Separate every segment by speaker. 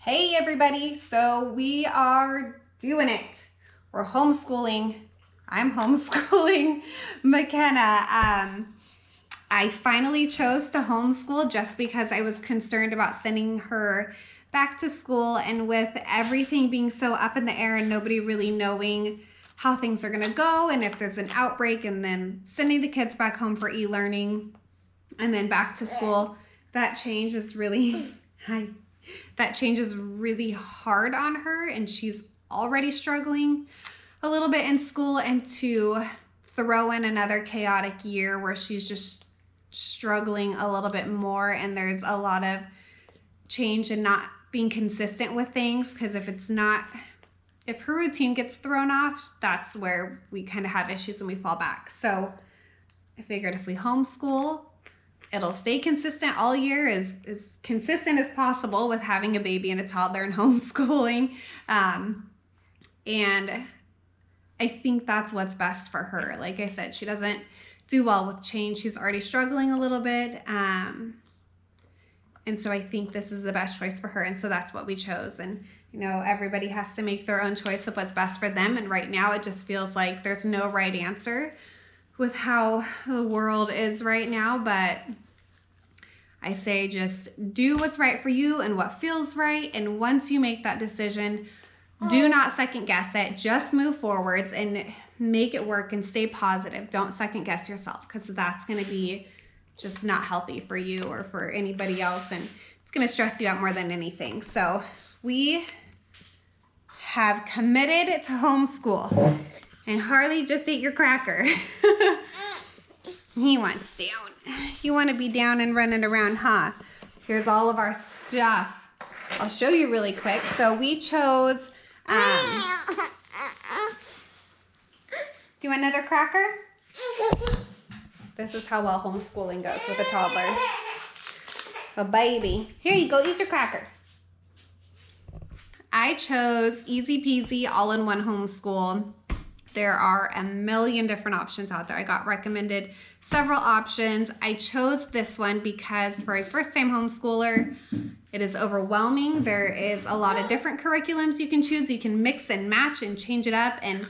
Speaker 1: Hey everybody, so we are doing it. We're homeschooling. I'm homeschooling McKenna. I finally chose to homeschool just because I was concerned about sending her back to school, and with everything being so up in the air and nobody really knowing how things are gonna go and if there's an outbreak, and then sending the kids back home for e-learning and then back to school, that change is really, that change is really hard on her, and she's already struggling a little bit in school, and to throw in another chaotic year where she's just struggling a little bit more, and there's a lot of change and not being consistent with things, because if her routine gets thrown off, that's where we kind of have issues and we fall back. So I figured if we homeschool, it'll stay consistent all year, as consistent as possible with having a baby and a toddler and homeschooling. And I think that's what's best for her. Like I said, she doesn't do well with change. She's already struggling a little bit. And so I think this is the best choice for her. And so that's what we chose. And, you know, everybody has to make their own choice of what's best for them. And right now it just feels like there's no right answer with how the world is right now. But I say just do what's right for you and what feels right. And once you make that decision, do not second guess it. Just move forwards and make it work and stay positive. Don't second guess yourself, because that's going to be just not healthy for you or for anybody else, and it's going to stress you out more than anything. So we have committed to homeschool, and Harley just ate your cracker. He wants down. You want to be down and running around, huh? Here's all of our stuff. I'll show you really quick. So we chose do you want another cracker? This is how well homeschooling goes with a toddler. A baby. Here you go, eat your cracker. I chose easy peasy all-in-one homeschool. There are a million different options out there. I got recommended several options. I chose this one because for a first-time homeschooler, it is overwhelming. There is a lot of different curriculums you can choose. You can mix and match and change it up, and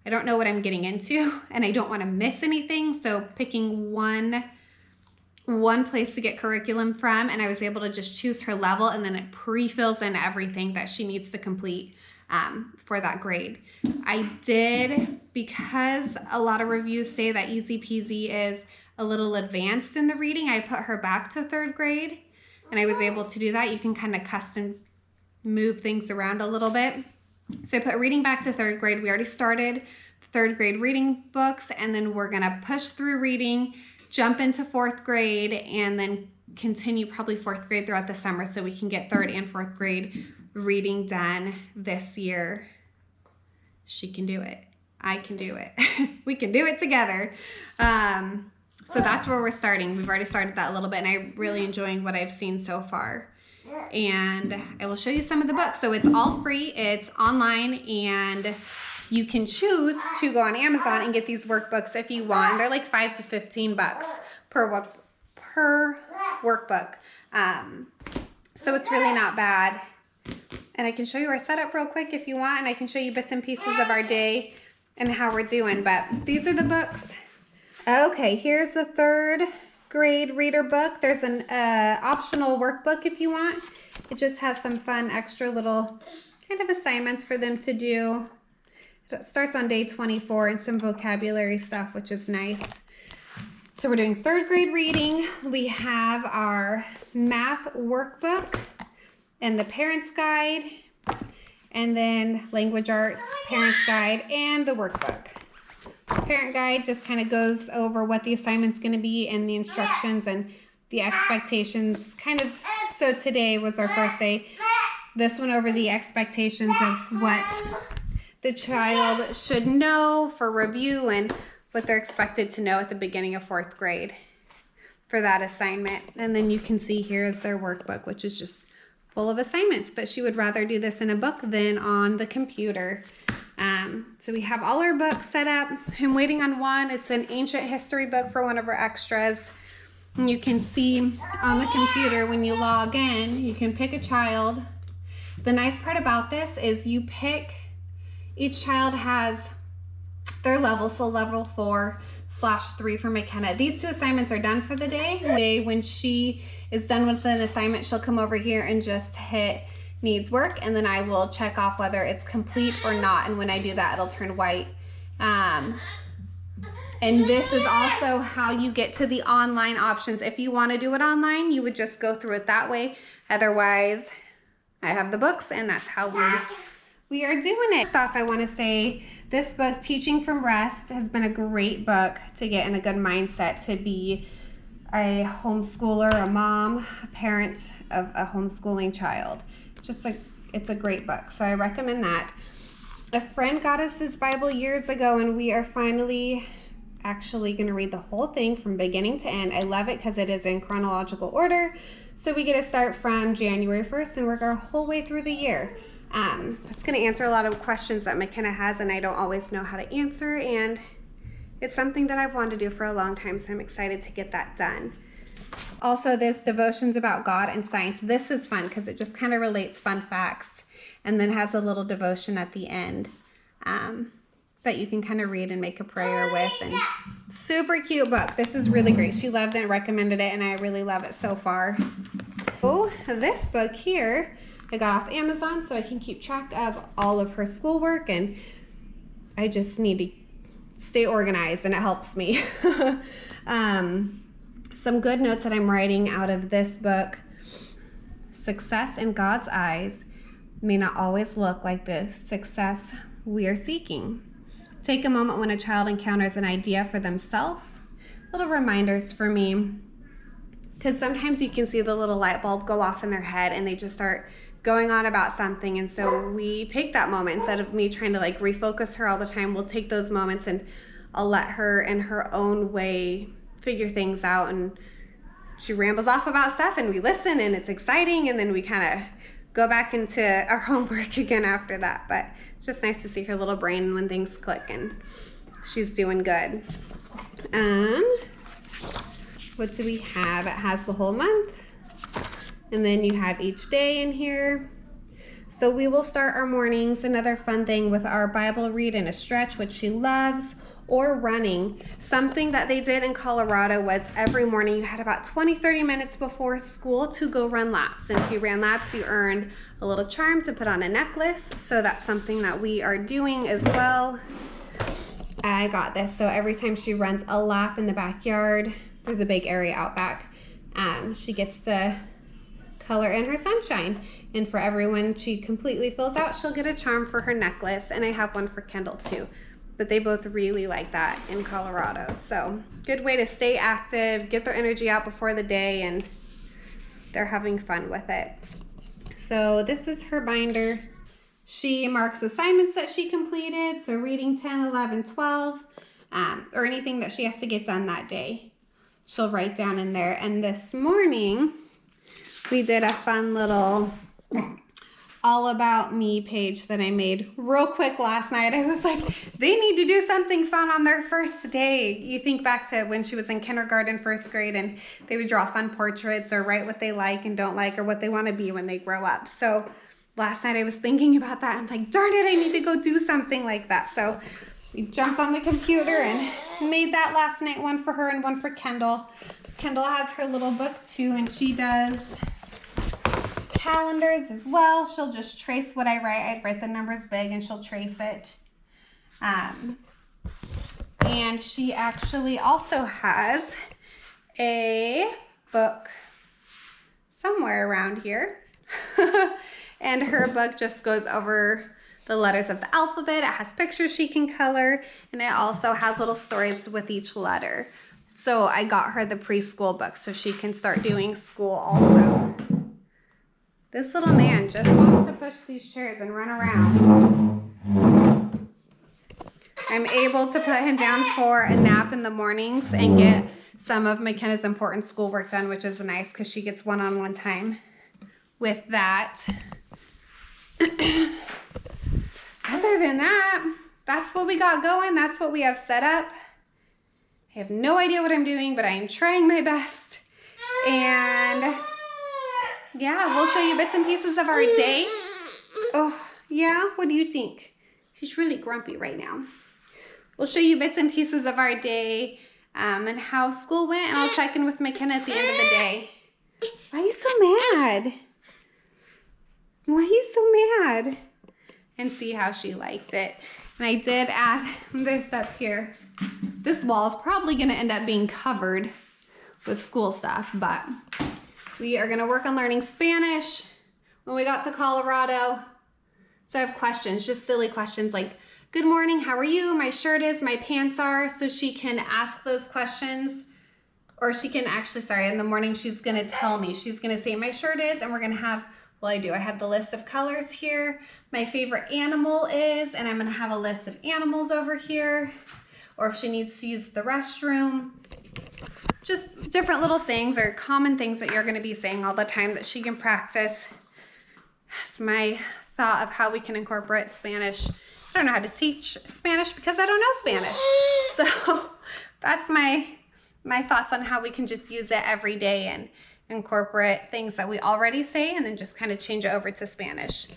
Speaker 1: I don't know what I'm getting into, and I don't want to miss anything. So picking one place to get curriculum from, and I was able to just choose her level, and then it pre-fills in everything that she needs to complete for that grade. I did, because a lot of reviews say that easy peasy is a little advanced in the reading, I put her back to third grade, and I was able to do that. You can kind of custom move things around a little bit. So I put reading back to third grade. We already started third grade reading books, and then we're gonna push through reading, jump into fourth grade, and then continue probably fourth grade throughout the summer, so we can get third and fourth grade reading done this year. She can do it. I can do it. We can do it together. So that's where we're starting. We've already started that a little bit, and I'm really enjoying what I've seen so far. And I will show you some of the books. So it's all free. It's online, and you can choose to go on Amazon and get these workbooks if you want. They're like $5 to $15 per workbook. So it's really not bad. And I can show you our setup real quick if you want, and I can show you bits and pieces of our day and how we're doing. But these are the books. Okay, here's the third grade reader book. There's an optional workbook if you want. It just has some fun extra little kind of assignments for them to do. It starts on day 24 and some vocabulary stuff, which is nice. So we're doing third grade reading. We have our math workbook and the parent's guide, and then language arts, parent's guide, and the workbook. Parent guide just kind of goes over what the assignment's going to be and the instructions and the expectations. So today was our first day. This went over the expectations of what the child should know for review and what they're expected to know at the beginning of fourth grade for that assignment. And then you can see here is their workbook, which is just full of assignments, but she would rather do this in a book than on the computer. So we have all our books set up. I'm waiting on one. It's an ancient history book for one of our extras. And you can see on the computer when you log in, you can pick a child The nice part about this is you pick, each child has their level, so level 4/3 for McKenna. These 2 assignments are done for the day. When she is done with an assignment, she'll come over here and just hit needs work, and then I will check off whether it's complete or not, and when I do that, it'll turn white. And this is also how you get to the online options. If you want to do it online, you would just go through it that way. Otherwise, I have the books, and that's how we are doing it. First off, I want to say this book, Teaching from Rest, has been a great book to get in a good mindset to be a homeschooler, a mom, a parent of a homeschooling child. It's a great book, so I recommend that. A friend got us this Bible years ago, and we are finally actually going to read the whole thing from beginning to end. I love it because it is in chronological order, so we get to start from January 1st and work our whole way through the year. It's going to answer a lot of questions that McKenna has, and I don't always know how to answer, and it's something that I've wanted to do for a long time, so I'm excited to get that done. Also, this devotions about God and science. This is fun because it just kind of relates fun facts and then has a little devotion at the end that you can kind of read and make a prayer with. And super cute book. This is really great. She loved it and recommended it, and I really love it so far. Oh, this book here I got off Amazon so I can keep track of all of her schoolwork, and I just need to stay organized, and it helps me. Some good notes that I'm writing out of this book. Success in God's eyes may not always look like the success we are seeking. Take a moment when a child encounters an idea for themselves. Little reminders for me, because sometimes you can see the little light bulb go off in their head and they just start going on about something, and so we take that moment. Instead of me trying to like refocus her all the time, we'll take those moments and I'll let her in her own way figure things out, and she rambles off about stuff and we listen and it's exciting, and then we kind of go back into our homework again after that. But it's just nice to see her little brain when things click, and she's doing good. What do we have? It has the whole month, and then you have each day in here. So we will start our mornings, another fun thing, with our Bible read and a stretch, which she loves, or running. Something that they did in Colorado was every morning you had about 20-30 minutes before school to go run laps. And if you ran laps, you earned a little charm to put on a necklace. So that's something that we are doing as well. I got this. So every time she runs a lap in the backyard, there's a big area out back, she gets to color in her sunshine. And for everyone she completely fills out, she'll get a charm for her necklace. And I have one for Kendall too. But they both really like that in Colorado. So good way to stay active, get their energy out before the day, and they're having fun with it. So this is her binder. She marks assignments that she completed. So reading 10, 11, 12, or anything that she has to get done that day, she'll write down in there. And this morning we did a fun little all about me page that I made real quick last night. I was like, they need to do something fun on their first day. You think back to when she was in kindergarten, first grade, and they would draw fun portraits or write what they like and don't like or what they want to be when they grow up. So last night I was thinking about that. I'm like, darn it, I need to go do something like that. So we jumped on the computer and made that last night, one for her and one for Kendall. Kendall has her little book too, and she does calendars as well. She'll just trace what I write. I write the numbers big and she'll trace it. And she actually also has a book somewhere around here. And her book just goes over the letters of the alphabet. It has pictures she can color, and it also has little stories with each letter. So I got her the preschool book so she can start doing school also. This little man just wants to push these chairs and run around. I'm able to put him down for a nap in the mornings and get some of McKenna's important schoolwork done, which is nice because she gets one-on-one time with that. Other than that, that's what we got going. That's what we have set up. I have no idea what I'm doing, but I am trying my best. And yeah, we'll show you bits and pieces of our day Oh, yeah? What do you think? She's really grumpy right now. We'll show you bits and pieces of our day and how school went, and I'll check in with McKenna at the end of the day. Why are you so mad? Why are you so mad? And see how she liked it. And I did add this up here. This wall is probably going to end up being covered with school stuff, but we are going to work on learning Spanish when we got to Colorado. So I have questions, just silly questions like, good morning, how are you? My shirt is, my pants are. So she can ask those questions, or she can actually, in the morning she's going to tell me. She's going to say my shirt is, and we're going to have, well, I do. I have the list of colors here. My favorite animal is, and I'm going to have a list of animals over here. Or if she needs to use the restroom. Just different little things or common things that you're going to be saying all the time that she can practice. That's my thought of how we can incorporate Spanish. I don't know how to teach Spanish because I don't know Spanish. So that's my thoughts on how we can just use it every day and incorporate things that we already say and then just kind of change it over to Spanish.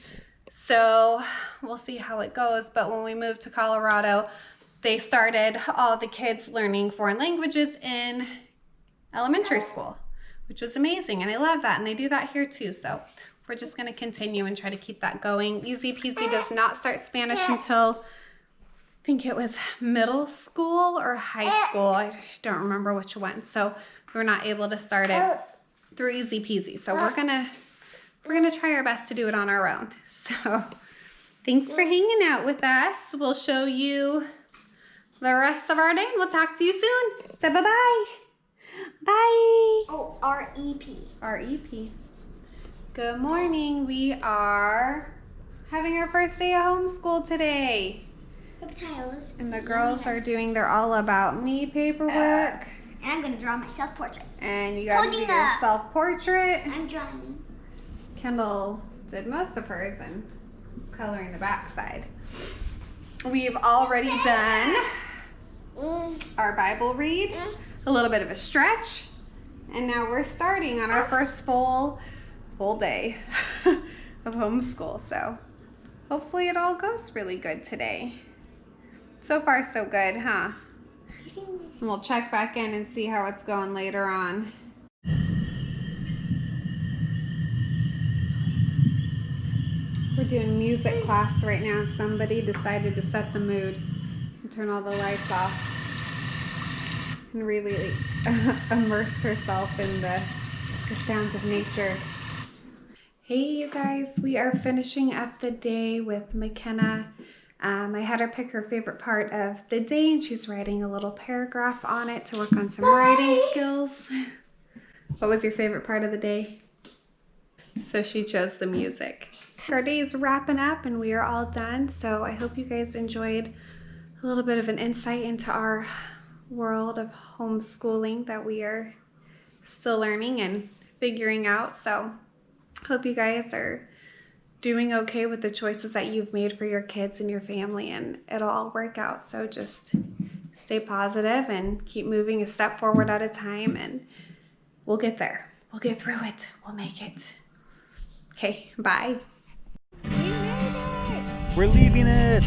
Speaker 1: So we'll see how it goes. But when we moved to Colorado, they started all the kids learning foreign languages in elementary school, which was amazing. And I love that. And they do that here too. So we're just going to continue and try to keep that going. Easy Peasy does not start Spanish until, I think it was middle school or high school. I don't remember which one. So we're not able to start it through Easy Peasy. So we're gonna try our best to do it on our own. So thanks for hanging out with us. We'll show you the rest of our day and we'll talk to you soon. Say bye-bye. Bye.
Speaker 2: Oh, R-E-P.
Speaker 1: R-E-P. Good morning. We are having our first day of homeschool today. And the girls are doing their all about me paperwork.
Speaker 2: And I'm going to draw my self-portrait.
Speaker 1: And you got to do your self-portrait.
Speaker 2: I'm drawing.
Speaker 1: Kendall did most of hers and is coloring the back side. We've already done our Bible read, a little bit of a stretch, and now we're starting on our first full day of homeschool. So hopefully it all goes really good today. So far so good, huh? And we'll check back in and see how it's going later on. We're doing music class right now. Somebody decided to set the mood and turn all the lights off and really immerse herself in the sounds of nature. Hey you guys, we are finishing up the day with McKenna. I had her pick her favorite part of the day and she's writing a little paragraph on it to work on some writing skills. What was your favorite part of the day? So she chose the music. Our day is wrapping up and we are all done. So I hope you guys enjoyed a little bit of an insight into our world of homeschooling that we are still learning and figuring out. So hope you guys are doing okay with the choices that you've made for your kids and your family, and it'll all work out. So just stay positive and keep moving a step forward at a time, and we'll get there. We'll get through it. We'll make it. Okay, bye.
Speaker 3: We're leaving it.